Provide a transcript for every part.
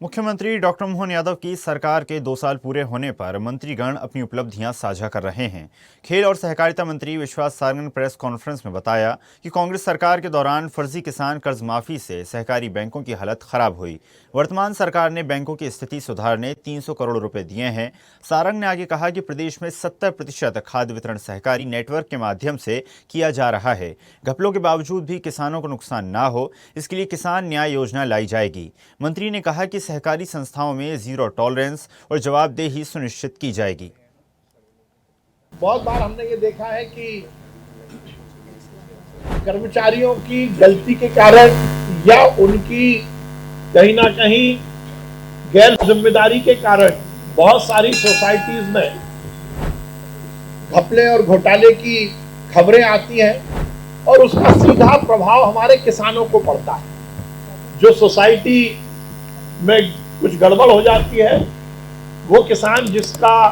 मुख्यमंत्री डॉक्टर मोहन यादव की सरकार के 2 साल पूरे होने पर मंत्रीगण अपनी उपलब्धियां साझा कर रहे हैं। खेल और सहकारिता मंत्री विश्वास सारंग ने प्रेस कॉन्फ्रेंस में बताया कि कांग्रेस सरकार के दौरान फर्जी किसान कर्ज माफी से सहकारी बैंकों की हालत खराब हुई। वर्तमान सरकार ने बैंकों की स्थिति सुधारने 300 करोड़ रुपए दिए हैं। सारंग ने आगे कहा कि प्रदेश में 70% खाद्य वितरण सहकारी नेटवर्क के माध्यम से किया जा रहा है। घपलों के बावजूद भी किसानों को नुकसान ना हो, इसके लिए किसान न्याय योजना लाई जाएगी। मंत्री ने कहा कि सहकारी संस्थाओं में जीरो टॉलरेंस और जवाबदेही सुनिश्चित की जाएगी। बहुत बार हमने ये देखा है कि कर्मचारियों की गलती के कारण या उनकी कहीं ना कहीं गैर जिम्मेदारी के कारण बहुत सारी सोसाइटीज में घपले और घोटाले की खबरें आती हैं और उसका सीधा प्रभाव हमारे किसानों को पड़ता है। जो सोसाइटी में कुछ गड़बड़ हो जाती है, वो किसान जिसका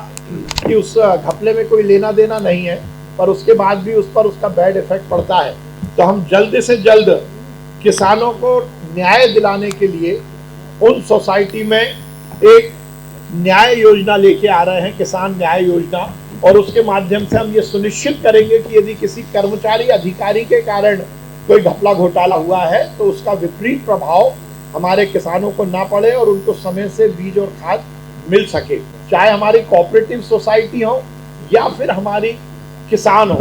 कि उस घपले में कोई लेना देना नहीं है, पर उसके बाद भी उस पर उसका बैड इफेक्ट पड़ता है। तो हम जल्द से जल्द किसानों को न्याय दिलाने के लिए उन सोसाइटी में एक न्याय योजना लेके आ रहे हैं, किसान न्याय योजना, और उसके माध्यम से हम ये सुनिश्चित करेंगे कि यदि किसी कर्मचारी अधिकारी के कारण कोई घपला घोटाला हुआ है तो उसका विपरीत प्रभाव हमारे किसानों को ना पड़े और उनको समय से बीज और खाद मिल सके। चाहे हमारी कोऑपरेटिव सोसाइटी हो या फिर हमारी किसान हो,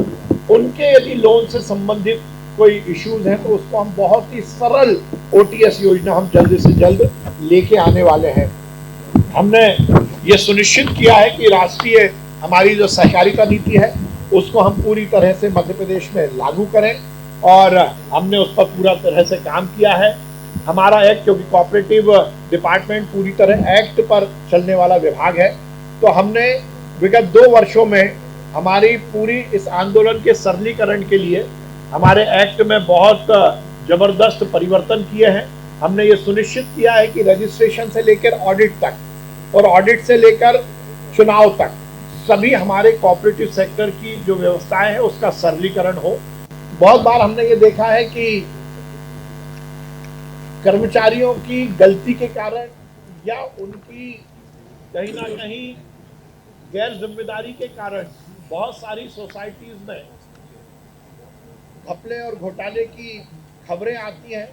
उनके यदि लोन से संबंधित कोई इश्यूज हैं तो उसको हम बहुत ही सरल ओटीएस योजना हम जल्द से जल्द लेके आने वाले हैं। हमने ये सुनिश्चित किया है कि राष्ट्रीय हमारी जो सहकारिता नीति है उसको हम पूरी तरह से मध्य प्रदेश में लागू करें, और हमने उस पर पूरा तरह से काम किया है। हमारा एक्ट, क्योंकि कोऑपरेटिव डिपार्टमेंट पूरी तरह एक्ट पर चलने वाला विभाग है, तो हमने विगत 2 वर्षों में हमारी पूरी इस आंदोलन के सरलीकरण के लिए हमारे एक्ट में बहुत जबरदस्त परिवर्तन किए हैं। हमने ये सुनिश्चित किया है कि रजिस्ट्रेशन से लेकर ऑडिट तक और ऑडिट से लेकर चुनाव तक सभी हमारे कोऑपरेटिव सेक्टर की जो व्यवस्थाएं हैं उसका सरलीकरण हो। बहुत बार हमने ये देखा है कि कर्मचारियों की गलती के कारण या उनकी कहीं ना कहीं गैर जिम्मेदारी के कारण बहुत सारी सोसाइटीज में घपले और घोटाले की खबरें आती हैं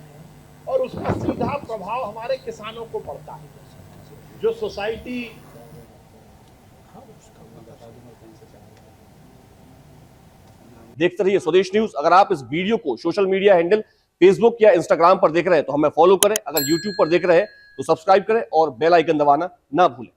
और उसका सीधा प्रभाव हमारे किसानों को पड़ता है। जो सोसाइटी देखते रहिए स्वदेश न्यूज। अगर आप इस वीडियो को सोशल मीडिया हैंडल फेसबुक या इंस्टाग्राम पर देख रहे हैं तो हमें फॉलो करें। अगर यूट्यूब पर देख रहे हैं तो सब्सक्राइब करें और बेल आइकन दबाना ना भूलें।